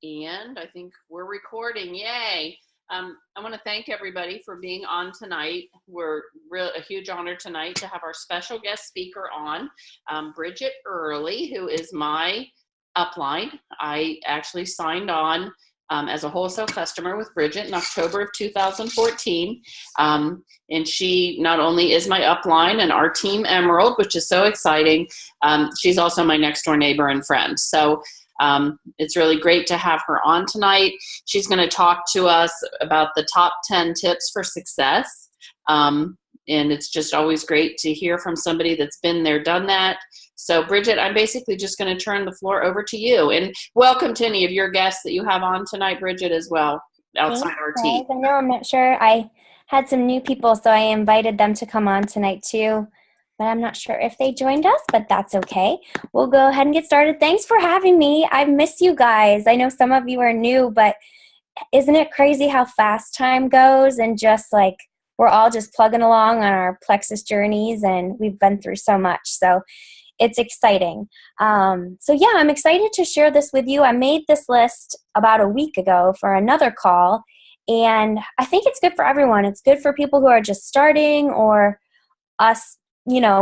And I think we're recording. Yay. I want to thank everybody for being on tonight. We're a huge honor tonight to have our special guest speaker on, Bridget Early, who is my upline. I actually signed on as a wholesale customer with Bridget in October of 2014. And she not only is my upline and our team Emerald, which is so exciting, she's also my next door neighbor and friend. So it's really great to have her on tonight. She's going to talk to us about the top 10 tips for success. And it's just always great to hear from somebody that's been there, done that. So Bridget, I'm basically just going to turn the floor over to you, and welcome to any of your guests that you have on tonight, Bridget, as well, outside our team. I know I'm not sure. I had some new people, so I invited them to come on tonight too. But I'm not sure if they joined us, but that's okay. We'll go ahead and get started. Thanks for having me. I've missed you guys. I know some of you are new, but isn't it crazy how fast time goes, and just like we're all just plugging along on our Plexus journeys, and we've been through so much. So it's exciting. So yeah, I'm excited to share this with you. I made this list about a week ago for another call, and I think it's good for everyone. It's good for people who are just starting, or us,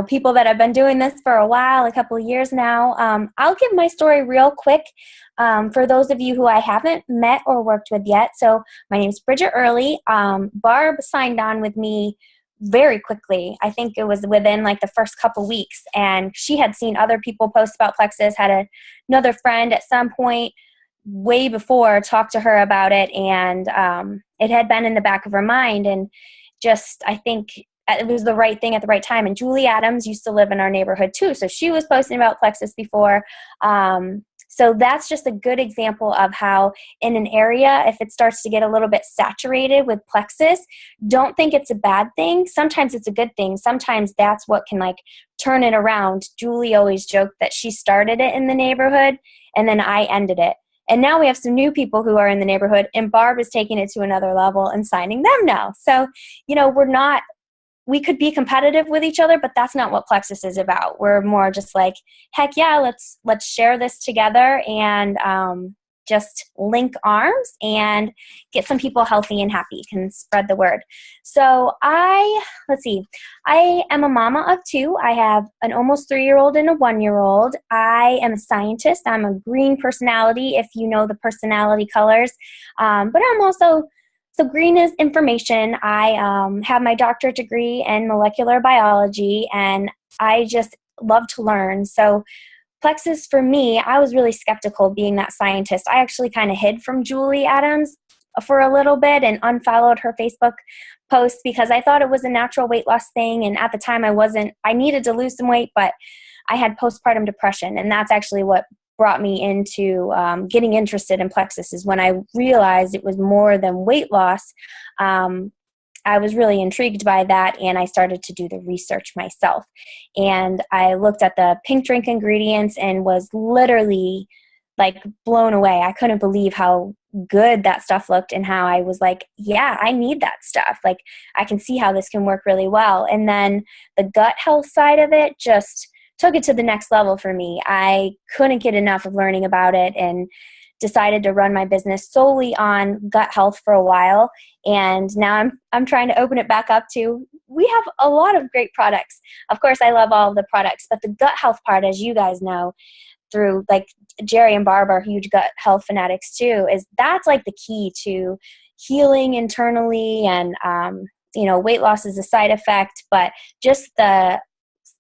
people that have been doing this for a while, a couple of years now. I'll give my story real quick for those of you who I haven't met or worked with yet. So my name's Bridget Early. Barb signed on with me very quickly. I think it was within like the first couple weeks, and she had seen other people post about Plexus, had another friend at some point way before talk to her about it, and it had been in the back of her mind, and just I think it was the right thing at the right time. And Julie Adams used to live in our neighborhood too, so she was posting about Plexus before. So that's just a good example of how in an area, if it starts to get a little bit saturated with Plexus, don't think it's a bad thing. Sometimes it's a good thing. Sometimes that's what can like turn it around. Julie always joked that she started it in the neighborhood and then I ended it. And now we have some new people who are in the neighborhood, and Barb is taking it to another level and signing them now. So, we could be competitive with each other, but that's not what Plexus is about. We're more just like, heck yeah, let's share this together and just link arms and get some people healthy and happy, can spread the word. So I am a mama of two. I have an almost 3-year-old and a 1-year-old. I am a scientist. I'm a green personality, if you know the personality colors. But I'm also, so green is information. I have my doctorate degree in molecular biology, and I just love to learn. So Plexus, for me, I was really skeptical being that scientist. I actually kind of hid from Julie Adams for a little bit and unfollowed her Facebook posts because I thought it was a natural weight loss thing. And at the time I needed to lose some weight, but I had postpartum depression. And that's actually what brought me into getting interested in Plexus, is when I realized it was more than weight loss. I was really intrigued by that, and I started to do the research myself. And I looked at the pink drink ingredients and was literally like blown away. I couldn't believe how good that stuff looked, and how I was like, yeah, I need that stuff. Like, I can see how this can work really well. And then the gut health side of it just took it to the next level for me. I couldn't get enough of learning about it, and decided to run my business solely on gut health for a while. And now I'm trying to open it back up to, we have a lot of great products. Of course, I love all of the products, but the gut health part, as you guys know, through like Jerry and Barb are huge gut health fanatics too, that's like the key to healing internally. And, weight loss is a side effect, but just the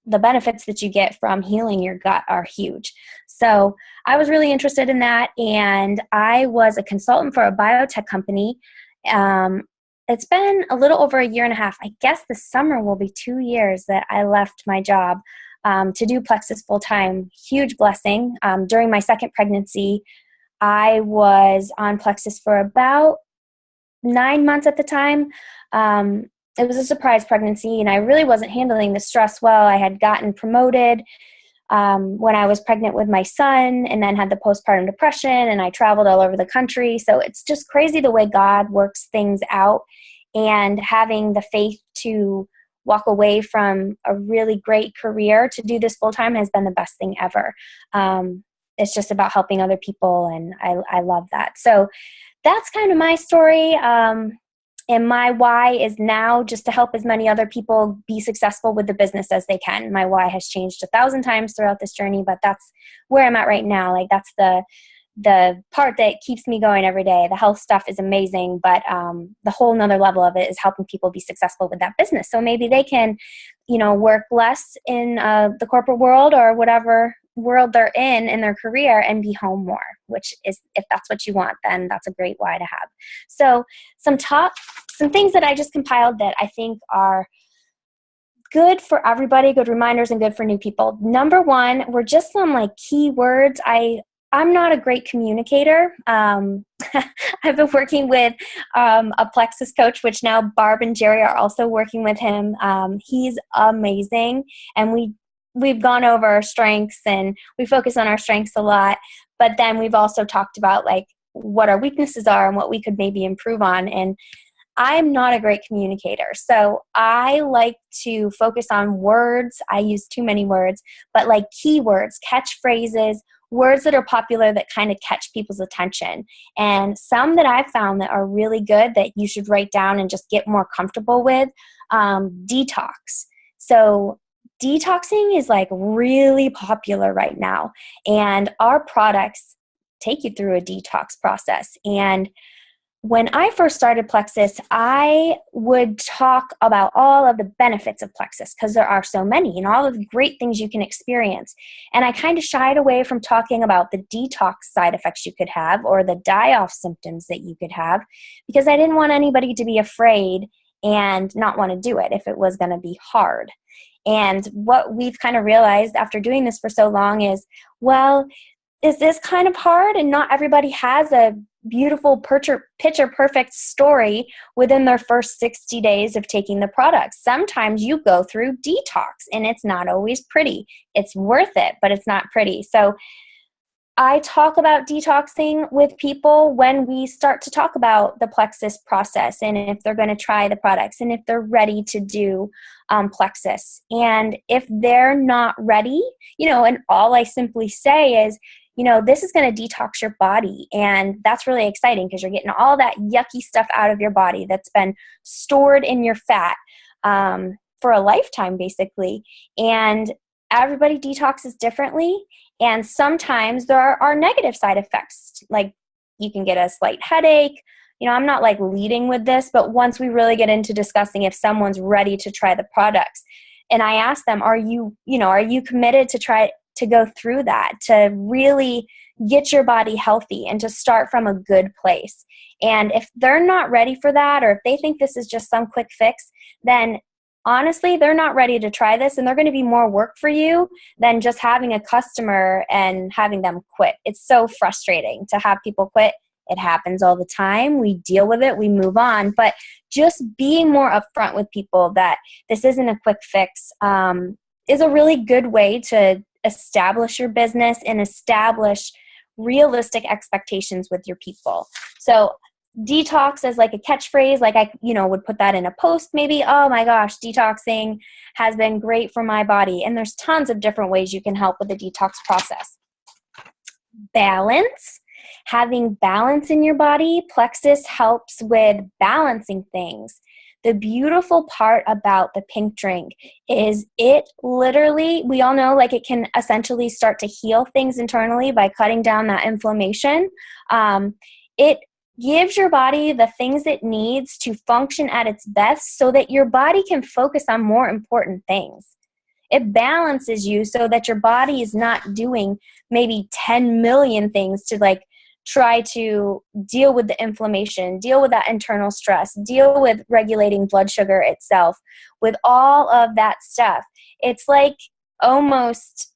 benefits that you get from healing your gut are huge. So I was really interested in that, and I was a consultant for a biotech company. It's been a little over 1.5 years. I guess this summer will be 2 years that I left my job to do Plexus full-time. Huge blessing. During my second pregnancy, I was on Plexus for about 9 months at the time. It was a surprise pregnancy, and I really wasn't handling the stress well. I had gotten promoted when I was pregnant with my son, and then had the postpartum depression, and I traveled all over the country. So it's just crazy the way God works things out, and having the faith to walk away from a really great career to do this full time has been the best thing ever. it's just about helping other people, and I love that. So that's kind of my story. And my why is now just to help as many other people be successful with the business as they can. My why has changed 1,000 times throughout this journey, but that's where I'm at right now. Like, that's the part that keeps me going every day. The health stuff is amazing, but the whole nother level of it is helping people be successful with that business. So maybe they can, work less in the corporate world or whatever world they're in their career, and be home more, which is, if that's what you want, then that's a great why to have. So some things that I just compiled that I think are good for everybody, good reminders, and good for new people. Number one, were just some like keywords. I'm not a great communicator. I've been working with a Plexus coach, which now Barb and Jerry are also working with him. He's amazing, and we've gone over our strengths, and we focus on our strengths a lot. But then we've also talked about like what our weaknesses are and what we could maybe improve on. And I'm not a great communicator, so I like to focus on words. I use too many words, but like keywords, catchphrases, words that are popular that kind of catch people's attention. And some that I've found that are really good that you should write down and just get more comfortable with, detox. So detoxing is like really popular right now, and our products take you through a detox process. And when I first started Plexus, I would talk about all of the benefits of Plexus because there are so many and all of the great things you can experience. And I kind of shied away from talking about the detox side effects you could have or the die-off symptoms that you could have, because I didn't want anybody to be afraid and not want to do it if it was going to be hard. And what we've kind of realized after doing this for so long is, well, is this kind of hard? And not everybody has a beautiful picture perfect story within their first 60 days of taking the product. Sometimes you go through detox and it's not always pretty. It's worth it, but it's not pretty. So I talk about detoxing with people when we start to talk about the Plexus process, and if they're going to try the products, and if they're ready to do Plexus. And if they're not ready, and all I simply say is, this is going to detox your body. And that's really exciting because you're getting all that yucky stuff out of your body that's been stored in your fat for a lifetime, basically. And everybody detoxes differently. And sometimes there are negative side effects. Like you can get a slight headache. I'm not like leading with this, but once we really get into discussing if someone's ready to try the products, and I ask them, are you committed to go through that, to really get your body healthy and to start from a good place? And if they're not ready for that, or if they think this is just some quick fix, then honestly, they're not ready to try this, and they're going to be more work for you than just having a customer and having them quit. It's so frustrating to have people quit. It happens all the time. We deal with it. We move on. But just being more upfront with people that this isn't a quick fix is a really good way to establish your business and establish realistic expectations with your people. So detox as like a catchphrase, like I would put that in a post maybe. Oh my gosh, detoxing has been great for my body. And there's tons of different ways you can help with the detox process. Balance. Having balance in your body, Plexus helps with balancing things. The beautiful part about the pink drink is it literally, we all know, like it can essentially start to heal things internally by cutting down that inflammation. It gives your body the things it needs to function at its best so that your body can focus on more important things. It balances you so that your body is not doing maybe 10 million things to like try to deal with the inflammation, deal with that internal stress, deal with regulating blood sugar itself, with all of that stuff. It's like almost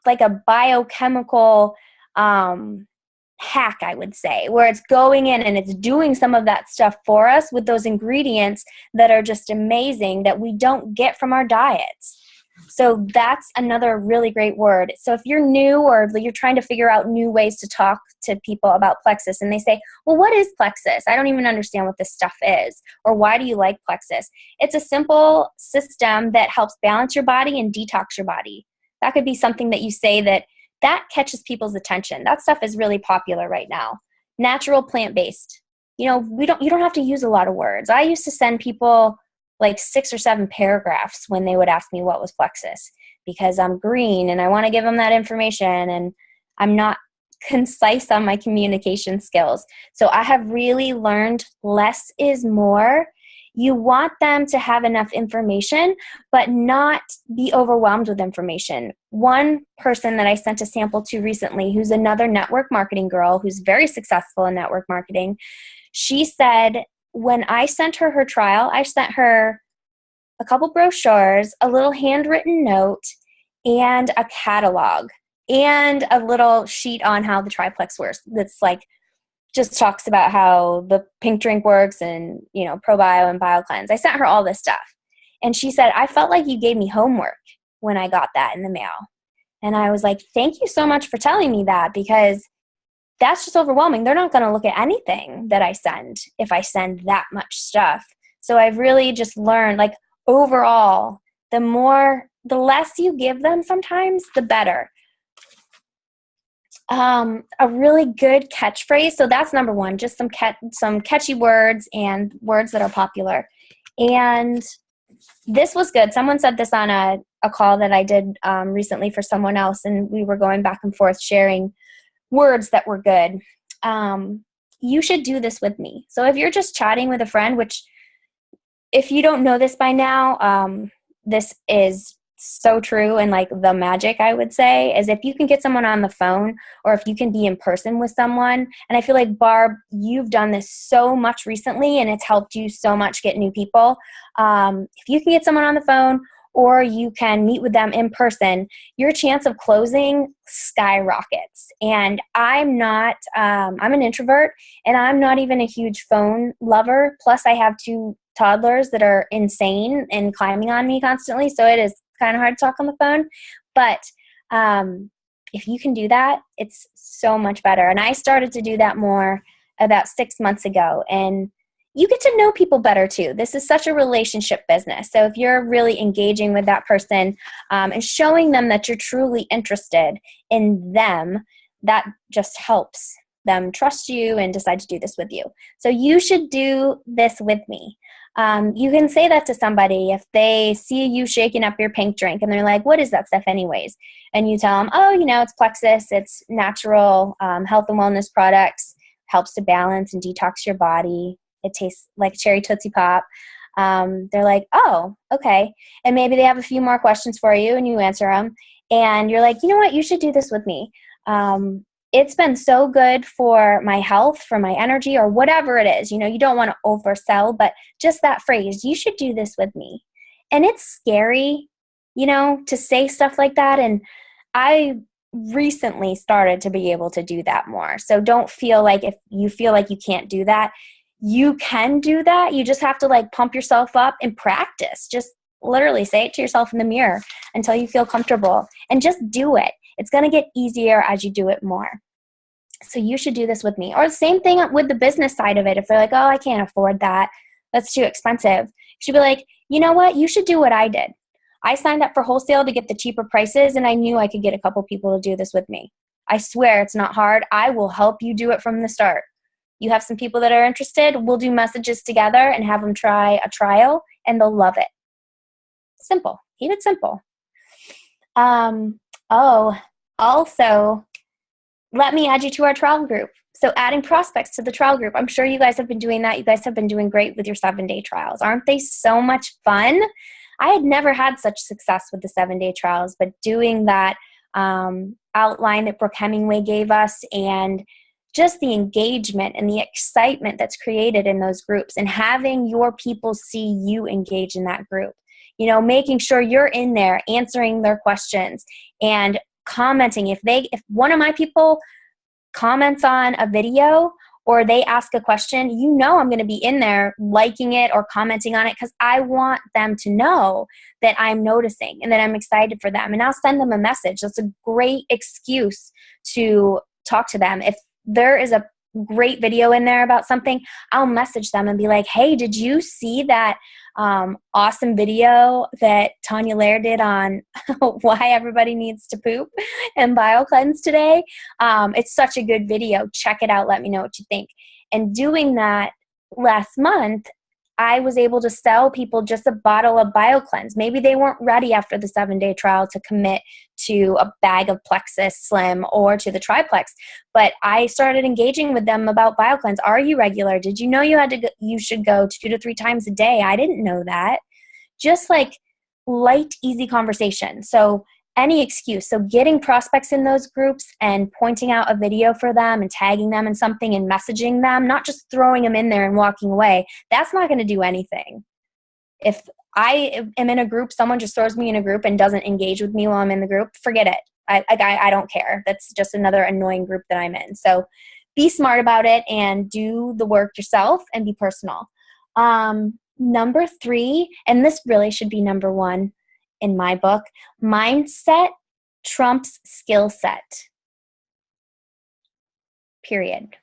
like a biochemical hack, I would say, where it's going in and it's doing some of that stuff for us with those ingredients that are just amazing that we don't get from our diets. So that's another really great word. So if you're new or you're trying to figure out new ways to talk to people about Plexus and they say, well, what is Plexus? I don't even understand what this stuff is. Or why do you like Plexus? It's a simple system that helps balance your body and detox your body. That could be something that you say that that catches people's attention. That stuff is really popular right now. Natural, plant-based. You don't have to use a lot of words. I used to send people like 6 or 7 paragraphs when they would ask me what was plexus, because I'm green and I want to give them that information, and I'm not concise on my communication skills. So I have really learned less is more. You want them to have enough information, but not be overwhelmed with information. One person that I sent a sample to recently, who's another network marketing girl who's very successful in network marketing, she said when I sent her trial, I sent her a couple brochures, a little handwritten note, and a catalog, and a little sheet on how the triplex works. That's like just talks about how the pink drink works and, ProBio and BioCleanse. I sent her all this stuff. And she said, I felt like you gave me homework when I got that in the mail. And I was like, thank you so much for telling me that, because that's just overwhelming. They're not going to look at anything that I send if I send that much stuff. So I've really just learned, like, overall, the less you give them sometimes, the better. A really good catchphrase. So that's number one, just some catchy words and words that are popular. And this was good. Someone said this on a call that I did recently for someone else, and we were going back and forth sharing words that were good. You should do this with me. So if you're just chatting with a friend, which if you don't know this by now, this is so true, and like the magic, I would say, is if you can get someone on the phone, or if you can be in person with someone. And I feel like, Barb, you've done this so much recently, and it's helped you so much get new people. If you can get someone on the phone, or you can meet with them in person, your chance of closing skyrockets. And I'm an introvert, and I'm not even a huge phone lover. Plus I have 2 toddlers that are insane and climbing on me constantly. So it is kind of hard to talk on the phone. But if you can do that, it's so much better. And I started to do that more about 6 months ago. And you get to know people better too. This is such a relationship business. So if you're really engaging with that person and showing them that you're truly interested in them, that just helps them trust you and decide to do this with you. So you should do this with me. You can say that to somebody if they see you shaking up your pink drink and they're like, what is that stuff anyways? And you tell them, oh, it's plexus. It's natural health and wellness products, helps to balance and detox your body. It tastes like cherry Tootsie Pop. They're like, oh, okay. And maybe they have a few more questions for you and you answer them. And you're like, you know what? You should do this with me. It's been so good for my health, for my energy, or whatever it is. You don't want to oversell, but just that phrase, you should do this with me. And it's scary, to say stuff like that. And I recently started to be able to do that more. So don't feel like if you feel like you can't do that, you can do that. You just have to pump yourself up and practice. Just literally say it to yourself in the mirror until you feel comfortable, and just do it. It's going to get easier as you do it more. So you should do this with me. Or the same thing with the business side of it. If they're like, oh, I can't afford that, that's too expensive, you should be like, you know what? You should do what I did. I signed up for wholesale to get the cheaper prices, and I knew I could get a couple people to do this with me. I swear it's not hard. I will help you do it from the start. You have some people that are interested, we'll do messages together and have them try a trial, and they'll love it. Simple. Keep it simple. Also, let me add you to our trial group. So adding prospects to the trial group. I'm sure you guys have been doing that. You guys have been doing great with your 7-day trials. Aren't they so much fun? I had never had such success with the 7-day trials, but doing that outline that Brooke Hemingway gave us, and just the engagement and the excitement that's created in those groups, and having your people see you engage in that group. Making sure you're in there answering their questions and commenting. If one of my people comments on a video or they ask a question, I'm going to be in there liking it or commenting on it, because I want them to know that I'm noticing and that I'm excited for them. And I'll send them a message. That's a great excuse to talk to them. If there is a great video in there about something, I'll message them and be like, hey, did you see that awesome video that Tanya Lair did on why everybody needs to poop and BioCleanse today? It's such a good video. Check it out. Let me know what you think. And doing that last month, I was able to sell people just a bottle of BioCleanse. Maybe they weren't ready after the 7-day trial to commit to a bag of Plexus Slim or to the Triplex. But I started engaging with them about BioCleanse. Are you regular? Did you know you should go 2 to 3 times a day? I didn't know that. Just like light, easy conversation. So any excuse. So getting prospects in those groups and pointing out a video for them and tagging them in something and messaging them, not just throwing them in there and walking away, that's not going to do anything. If I am in a group, someone just throws me in a group and doesn't engage with me while I'm in the group, forget it. I don't care. That's just another annoying group that I'm in. So be smart about it and do the work yourself and be personal. Number 3, and this really should be number 1 in my book, mindset trumps skill set. Period.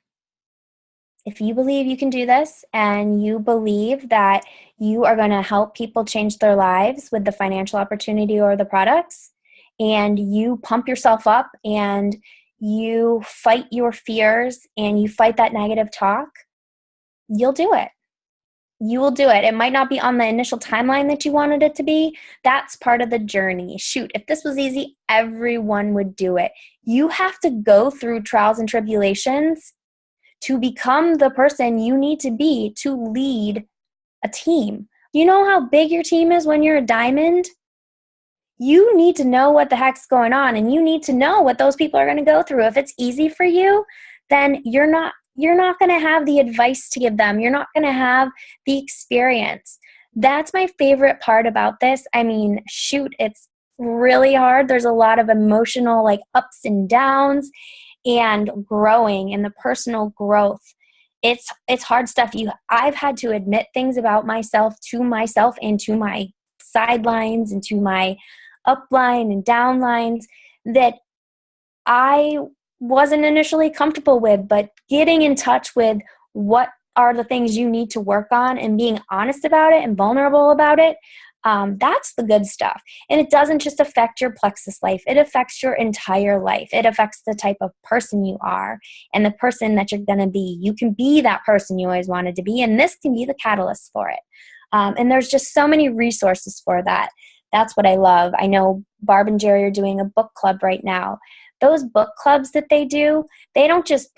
If you believe you can do this and you believe that you are going to help people change their lives with the financial opportunity or the products, and you pump yourself up and you fight your fears and you fight that negative talk, you'll do it. You will do it. It might not be on the initial timeline that you wanted it to be. That's part of the journey. Shoot, if this was easy, everyone would do it. You have to go through trials and tribulations to become the person you need to be to lead a team. You know how big your team is when you're a diamond? You need to know what the heck's going on, and you need to know what those people are going to go through. If it's easy for you, then you're not going to have the advice to give them. You're not going to have the experience. That's my favorite part about this. I mean, shoot, it's really hard. There's a lot of emotional ups and downs and growing and the personal growth. It's hard stuff. I've had to admit things about myself and to my sidelines and to my upline and downlines that I wasn't initially comfortable with, but getting in touch with what are the things you need to work on and being honest about it and vulnerable about it, that's the good stuff. And it doesn't just affect your Plexus life. It affects your entire life. It affects the type of person you are and the person that you're going to be. You can be that person you always wanted to be, and this can be the catalyst for it. And there's just so many resources for that. That's what I love. I know Barb and Jerry are doing a book club right now. Those book clubs that they do, they don't just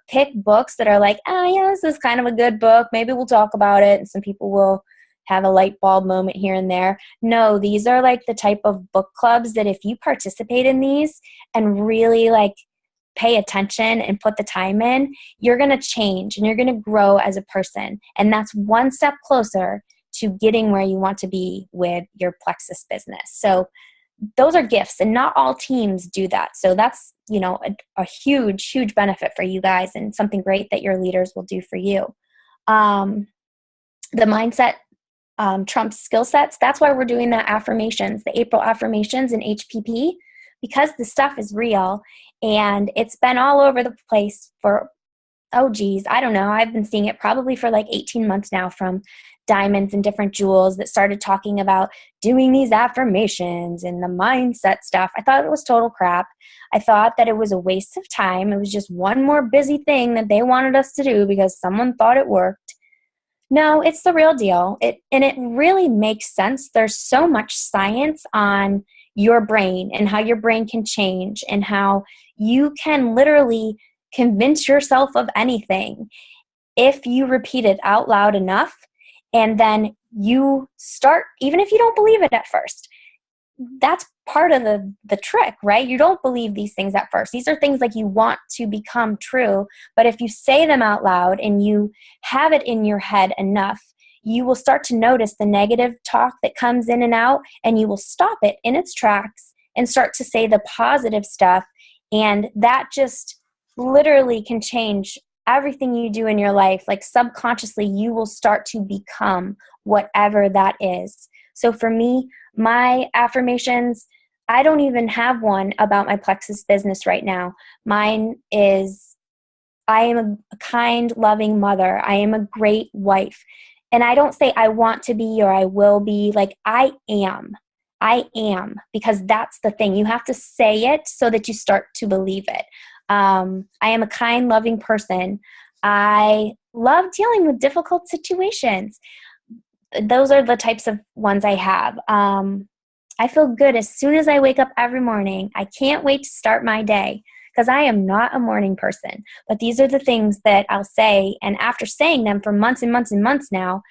pick books that are like, oh yeah, this is kind of a good book. Maybe we'll talk about it. And some people will have a light bulb moment here and there. No, these are like the type of book clubs that if you participate in these and really pay attention and put the time in, you're going to change and you're going to grow as a person. And that's one step closer to getting where you want to be with your Plexus business. So those are gifts, and not all teams do that. So that's, a huge, huge benefit for you guys and something great that your leaders will do for you. The mindset trumps skill sets. That's why we're doing the affirmations, the April affirmations in HPP, because the stuff is real and it's been all over the place for, I don't know. I've been seeing it probably for 18 months now from diamonds and different jewels that started talking about doing these affirmations and the mindset stuff. I thought it was total crap. I thought that it was a waste of time. It was just one more busy thing that they wanted us to do because someone thought it worked. No, it's the real deal. And it really makes sense. There's so much science on your brain and how your brain can change and how you can literally convince yourself of anything if you repeat it out loud enough. And then you start, even if you don't believe it at first, that's part of the trick, right? You don't believe these things at first. These are things you want to become true. But if you say them out loud and you have it in your head enough, you will start to notice the negative talk that comes in and out, and you will stop it in its tracks and start to say the positive stuff. And that just literally can change everything you do in your life. Subconsciously, you will start to become whatever that is. So for me, my affirmations, I don't even have one about my Plexus business right now. Mine is I am a kind, loving mother. I am a great wife. And I don't say I want to be or I will be. Like, I am. I am, because that's the thing. You have to say it so that you start to believe it. I am a kind, loving person. I love dealing with difficult situations. Those are the types of ones I have. I feel good as soon as I wake up every morning. I can't wait to start my day because I am not a morning person. But these are the things that I'll say. And after saying them for months and months and months now,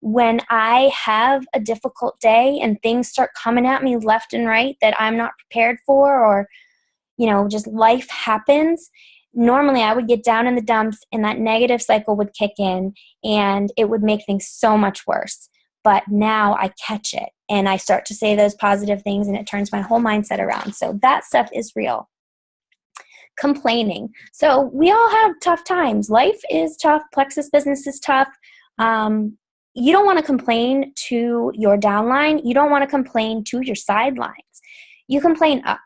when I have a difficult day and things start coming at me left and right that I'm not prepared for, or, just life happens, normally I would get down in the dumps and that negative cycle would kick in and it would make things so much worse. But now I catch it and I start to say those positive things and it turns my whole mindset around. So that stuff is real. Complaining. So we all have tough times. Life is tough. Plexus business is tough. You don't want to complain to your downline. You don't want to complain to your sidelines. You complain up,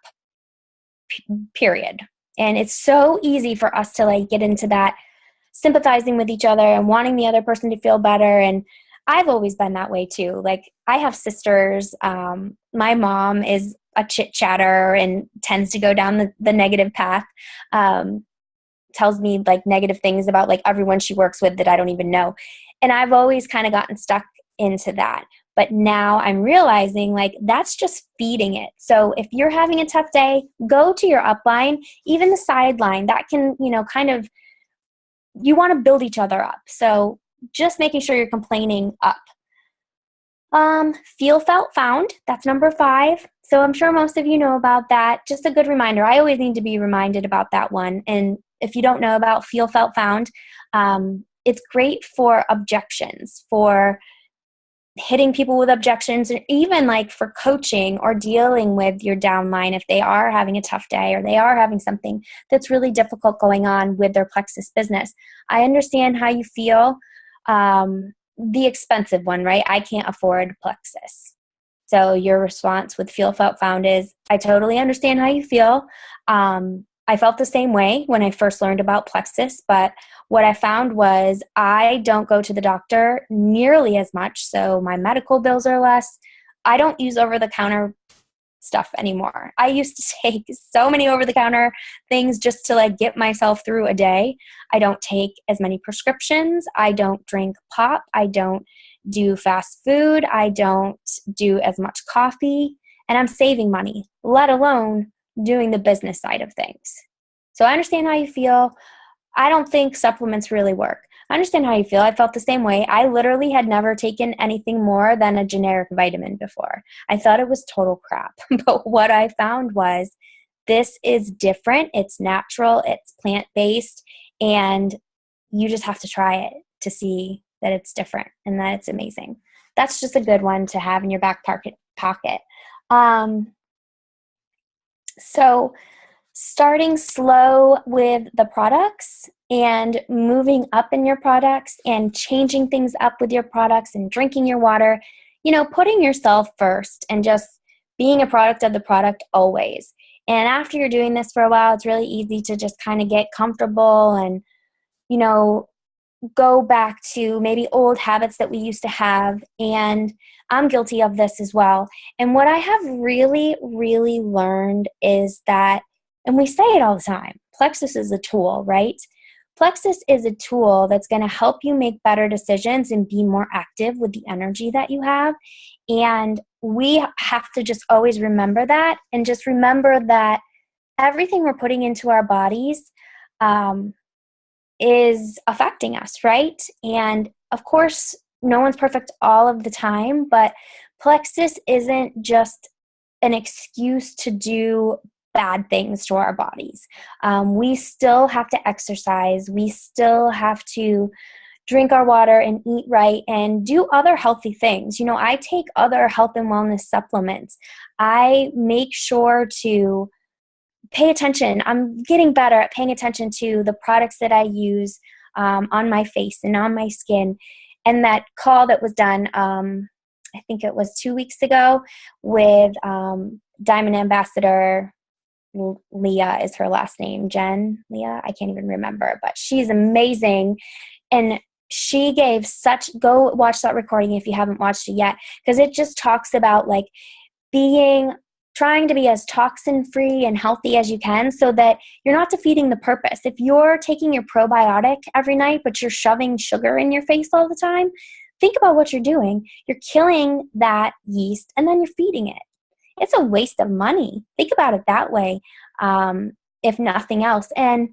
period. And it's so easy for us to get into that sympathizing with each other and wanting the other person to feel better. And I've always been that way too. I have sisters. My mom is a chit chatter and tends to go down the negative path. Tells me negative things about everyone she works with that I don't even know. And I've always kind of gotten stuck into that. But now I'm realizing that's just feeding it. So if you're having a tough day, go to your upline, even the sideline. That can, you want to build each other up. So just making sure you're complaining up. Feel, felt, found. That's number 5. So I'm sure most of you know about that. Just a good reminder. I always need to be reminded about that one. And if you don't know about feel, felt, found, it's great for objections, for hitting people with objections, and even for coaching or dealing with your downline if they are having a tough day or they are having something that's really difficult going on with their plexus business. I understand how you feel. The expensive one, right? I can't afford plexus. So your response with feel, felt, found is, I totally understand how you feel. I felt the same way when I first learned about plexus, but what I found was I don't go to the doctor nearly as much, so my medical bills are less. I don't use over-the-counter stuff anymore. I used to take so many over-the-counter things just to get myself through a day. I don't take as many prescriptions. I don't drink pop. I don't do fast food. I don't do as much coffee, and I'm saving money, let alone doing the business side of things. So I understand how you feel. I don't think supplements really work. I understand how you feel. I felt the same way. I literally had never taken anything more than a generic vitamin before. I thought it was total crap. But what I found was this is different. It's natural. It's plant-based. And you just have to try it to see that it's different and that it's amazing. That's just a good one to have in your back pocket. So starting slow with the products and moving up in your products and changing things up with your products and drinking your water, putting yourself first and just being a product of the product always. And after you're doing this for a while, it's really easy to just kind of get comfortable and, go back to maybe old habits that we used to have. And I'm guilty of this as well. And what I have really, really learned is that, and we say it all the time, Plexus is a tool, right? Plexus is a tool that's going to help you make better decisions and be more active with the energy that you have. And we have to just always remember that, and just remember that everything we're putting into our bodies is affecting us, right? And of course, no one's perfect all of the time, but Plexus isn't just an excuse to do bad things to our bodies. We still have to exercise. We still have to drink our water and eat right and do other healthy things. I take other health and wellness supplements. I make sure to pay attention. I'm getting better at paying attention to the products that I use on my face and on my skin. And that call that was done, I think it was 2 weeks ago, with Diamond Ambassador Leah is her last name. Jen, Leah, I can't even remember, but she's amazing. And she gave go watch that recording if you haven't watched it yet, because it just talks about like trying to be as toxin free and healthy as you can so that you're not defeating the purpose. If you're taking your probiotic every night, but you're shoving sugar in your face all the time, think about what you're doing. You're killing that yeast and then you're feeding it. It's a waste of money. Think about it that way, if nothing else. And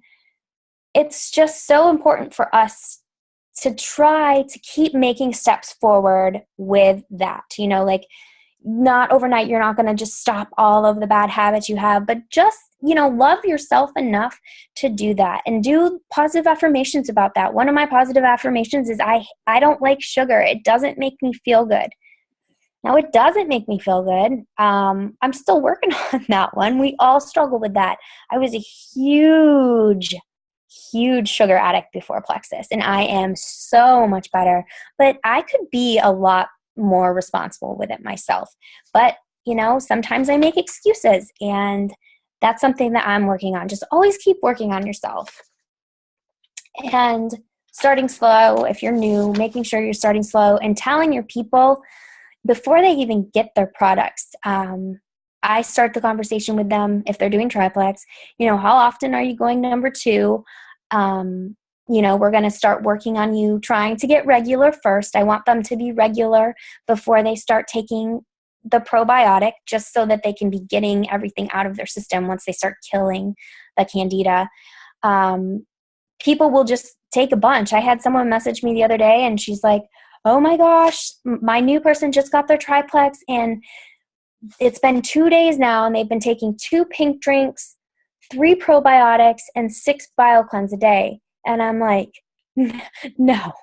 it's just so important for us to try to keep making steps forward with that. Like, not overnight, you're not going to just stop all of the bad habits you have, but just, love yourself enough to do that and do positive affirmations about that. One of my positive affirmations is I don't like sugar. It doesn't make me feel good. Now, it doesn't make me feel good. I'm still working on that one. We all struggle with that. I was a huge sugar addict before Plexus, and I am so much better. But I could be a lot more responsible with it myself. But, sometimes I make excuses, and that's something that I'm working on. Just always keep working on yourself. And starting slow, if you're new, making sure you're starting slow and telling your people before they even get their products. I start the conversation with them if they're doing triplex. How often are you going number 2? We're going to start working on you trying to get regular first. I want them to be regular before they start taking the probiotic, just so that they can be getting everything out of their system once they start killing the candida. People will just take a bunch. I had someone message me the other day and she's like, oh my gosh, my new person just got their triplex and it's been 2 days now and they've been taking 2 pink drinks, 3 probiotics, and 6 BioCleanse a day. And I'm like, no.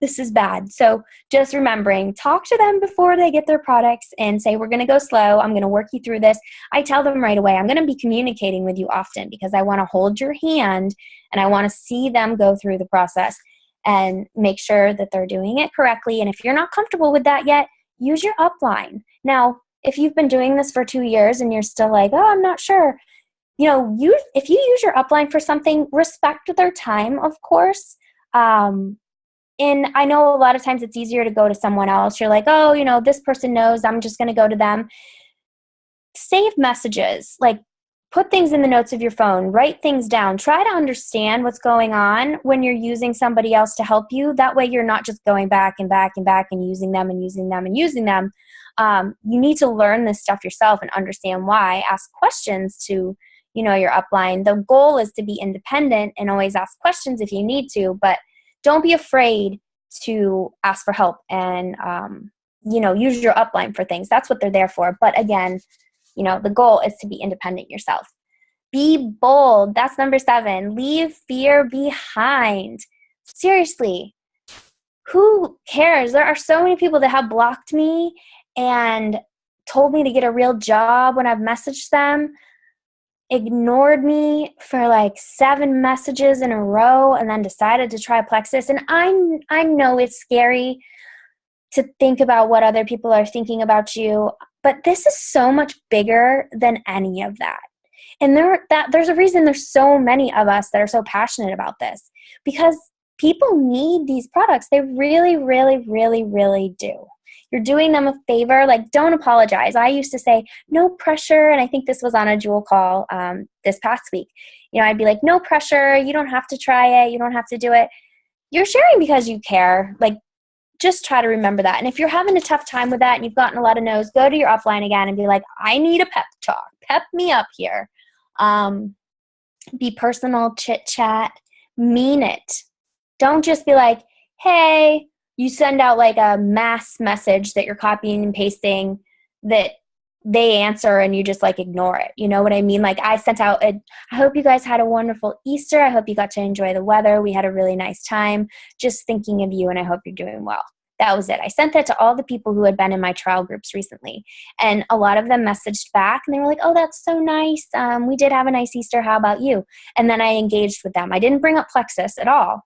This is bad. So just remembering, talk to them before they get their products and say, we're going to go slow. I'm going to work you through this. I tell them right away, I'm going to be communicating with you often because I want to hold your hand and I want to see them go through the process and make sure that they're doing it correctly. And if you're not comfortable with that yet, use your upline. Now, if you've been doing this for 2 years and you're still like, oh, I'm not sure, if you use your upline for something, respect their time, of course. And I know a lot of times it's easier to go to someone else. You're like, oh, this person knows, I'm just going to go to them. Save messages, like put things in the notes of your phone, write things down, try to understand what's going on when you're using somebody else to help you. That way you're not just going back and back and back and using them and using them and using them. You need to learn this stuff yourself and understand why. Ask questions to, your upline. The goal is to be independent and always ask questions if you need to, but don't be afraid to ask for help and, use your upline for things. That's what they're there for. But again, the goal is to be independent yourself. Be bold. That's number 7. Leave fear behind. Seriously, who cares? There are so many people that have blocked me and told me to get a real job when I've messaged them, ignored me for like 7 messages in a row, and then decided to try Plexus. And I know it's scary to think about what other people are thinking about you, but this is so much bigger than any of that. And there's a reason there's so many of us that are so passionate about this, because people need these products. They really, really, really, really do. You're doing them a favor. Like, don't apologize. I used to say, no pressure. And I think this was on a Jewel call this past week. I'd be like, no pressure. You don't have to try it. You don't have to do it. You're sharing because you care. Like, just try to remember that. And if you're having a tough time with that and you've gotten a lot of no's, go to your upline again and be like, I need a pep talk. Pep me up here. Be personal, chit chat, mean it. Don't just be like, hey, you send out like a mass message that you're copying and pasting that they answer and you just like ignore it. You know what I mean? Like, I sent out I hope you guys had a wonderful Easter. I hope you got to enjoy the weather. We had a really nice time. Just thinking of you, and I hope you're doing well. That was it. I sent that to all the people who had been in my trial groups recently. And a lot of them messaged back and they were like, oh, that's so nice. We did have a nice Easter. How about you? And then I engaged with them. I didn't bring up Plexus at all.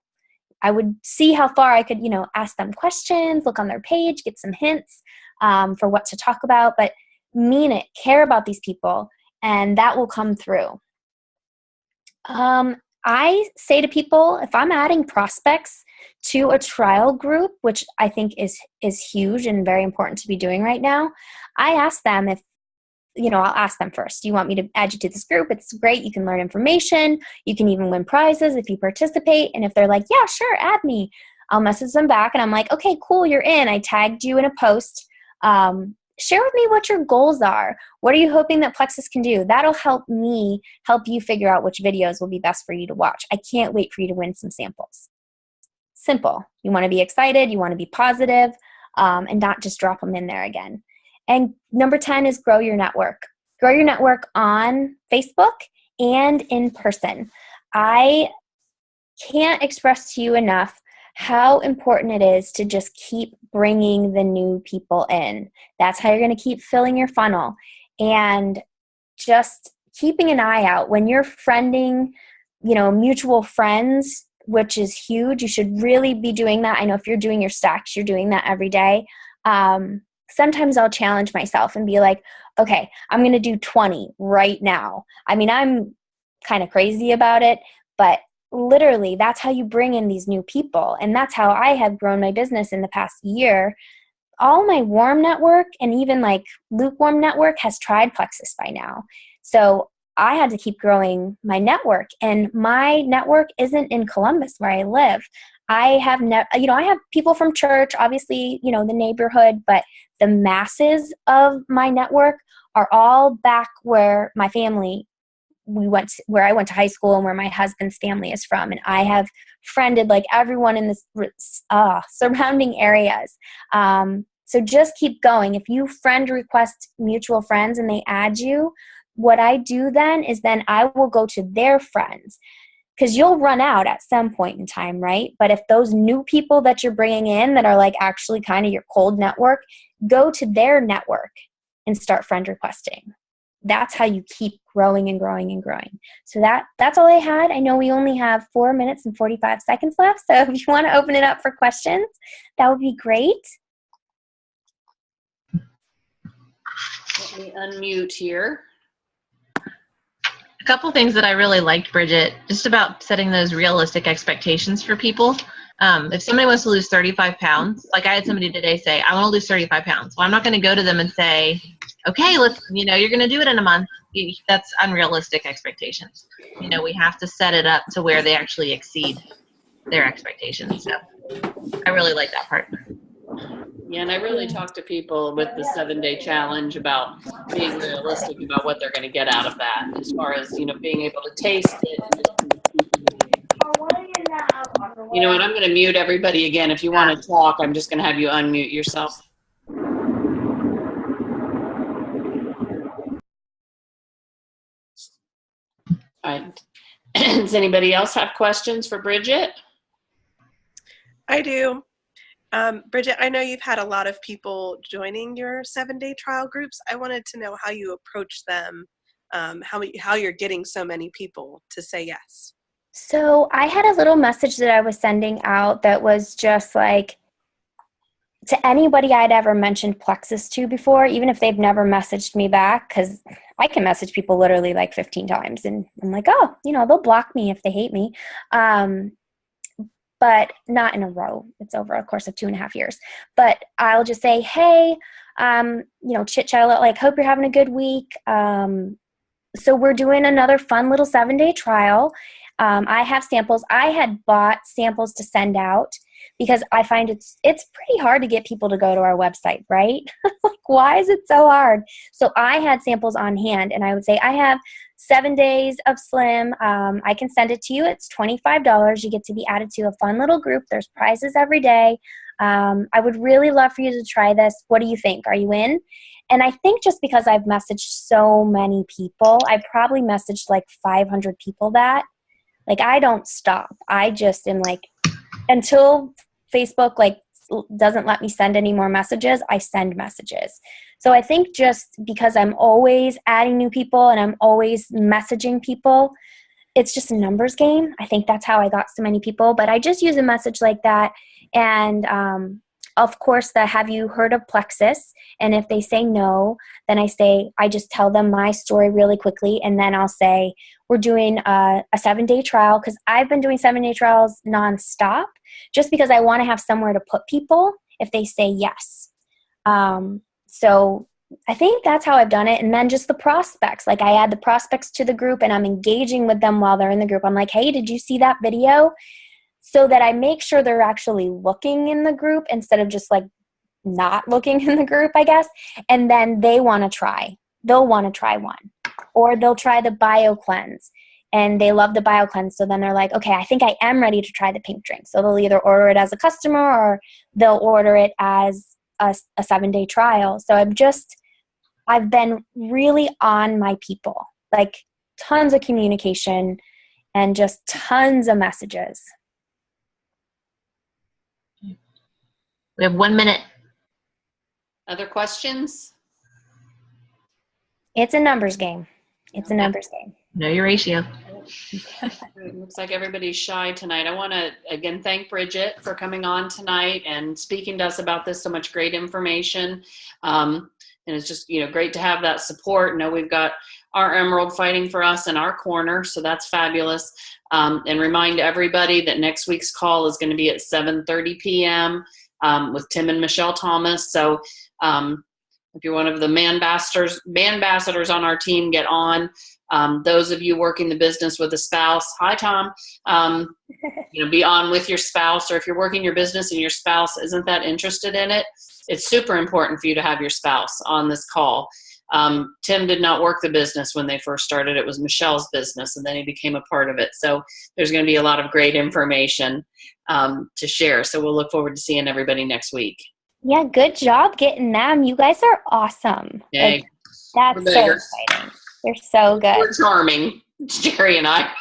I would see how far I could, ask them questions, look on their page, get some hints for what to talk about. But mean it, care about these people, and that will come through. I say to people, if I'm adding prospects to a trial group, which I think is huge and very important to be doing right now, I ask them if, I'll ask them first, do you want me to add you to this group? It's great. You can learn information. You can even win prizes if you participate. And if they're like, yeah, sure, add me, I'll message them back and I'm like, okay, cool, you're in. I tagged you in a post. Share with me what your goals are. What are you hoping that Plexus can do? That'll help me help you figure out which videos will be best for you to watch. I can't wait for you to win some samples. Simple. You want to be excited. You want to be positive, and not just drop them in there again. And number 10 is grow your network. Grow your network on Facebook and in person. I can't express to you enough how important it is to just keep bringing the new people in. That's how you're going to keep filling your funnel. And just keeping an eye out when you're friending, mutual friends, which is huge. You should really be doing that. I know if you're doing your stacks, you're doing that every day. Sometimes I'll challenge myself and be like, okay, I'm going to do 20 right now. I mean, I'm kind of crazy about it, but literally that's how you bring in these new people. And that's how I have grown my business in the past year. All my warm network and even like lukewarm network has tried Plexus by now. So I had to keep growing my network, and my network isn't in Columbus where I live. I have I have people from church, obviously, the neighborhood, but the masses of my network are all back where my family where I went to high school and where my husband's family is from. And I have friended like everyone in this surrounding areas. So just keep going. If you friend request mutual friends and they add you, what I do then is I will go to their friends, because you'll run out at some point in time, right? But if those new people that you're bringing in that are like actually kind of your cold network, go to their network and start friend requesting. That's how you keep growing and growing and growing. So that's all I had. I know we only have 4 minutes and 45 seconds left. So if you want to open it up for questions, that would be great. Let me unmute here. A couple things that I really liked, Bridget, just about setting those realistic expectations for people. If somebody wants to lose 35 pounds, like I had somebody today say, I want to lose 35 pounds. Well, I'm not going to go to them and say, okay, you're going to do it in a month. That's unrealistic expectations. We have to set it up to where they actually exceed their expectations. So I really like that part. Yeah, and I really talk to people with the 7-day challenge about being realistic about what they're going to get out of that, as far as, being able to taste it. And just you know what, I'm going to mute everybody again. If you want to talk, I'm just going to have you unmute yourself. All right. Does anybody else have questions for Bridget? I do. Bridget, I know you've had a lot of people joining your 7-day trial groups. I wanted to know how you approach them, how you're getting so many people to say yes. So I had a little message that I was sending out that was just like, to anybody I'd ever mentioned Plexus to before, even if they've never messaged me back, because I can message people literally like 15 times and I'm like, oh, they'll block me if they hate me. But not in a row. It's over a course of 2.5 years. But I'll just say, hey, chit chat, like, hope you're having a good week. So we're doing another fun little 7-day trial. I have samples. I had bought samples to send out because I find it's pretty hard to get people to go to our website, right? Like, why is it so hard? So I had samples on hand, and I would say, I have 7 days of Slim. I can send it to you. It's $25. You get to be added to a fun little group. There's prizes every day. I would really love for you to try this. What do you think? Are you in? And I think just because I've messaged so many people, I probably messaged like 500 people that. Like, I don't stop. I just am like, until Facebook like doesn't let me send any more messages, I send messages. So I think just because I'm always adding new people and I'm always messaging people, it's just a numbers game. I think that's how I got so many people. But I just use a message like that. And of course, the have you heard of Plexus? And if they say no, then I just tell them my story really quickly. And then I'll say, we're doing a 7-day trial, because I've been doing 7-day trials nonstop just because I want to have somewhere to put people if they say yes. So I think that's how I've done it. And then just the prospects, like I add the prospects to the group and I'm engaging with them while they're in the group. I'm like, hey, did you see that video? So that I make sure they're actually looking in the group instead of just like not looking in the group, I guess. And then they want to try. They'll want to try one. Or they'll try the bio cleanse. And they love the bio cleanse. So then they're like, okay, I think I am ready to try the pink drink. So they'll either order it as a customer or they'll order it as a 7-day trial. So I've been really on my people, like tons of communication and just tons of messages. We have 1 minute. Other questions? It's a numbers game. It's a numbers game. Know your ratio. It looks like everybody's shy tonight. I want to again thank Bridget for coming on tonight and speaking to us about this. So much great information. And it's just, great to have that support. Know we've got our Emerald fighting for us in our corner. So that's fabulous. And remind everybody that next week's call is going to be at 7:30 p.m. With Tim and Michelle Thomas. So if you're one of the man ambassadors on our team, get on. Those of you working the business with a spouse, hi Tom, be on with your spouse. Or if you're working your business and your spouse isn't that interested in it, it's super important for you to have your spouse on this call. Tim did not work the business when they first started. It was Michelle's business, and then he became a part of it. So there's going to be a lot of great information to share. So we'll look forward to seeing everybody next week. Yeah, good job getting them. You guys are awesome. Yay. That's so exciting. They're so good. We're charming, Jerry and I.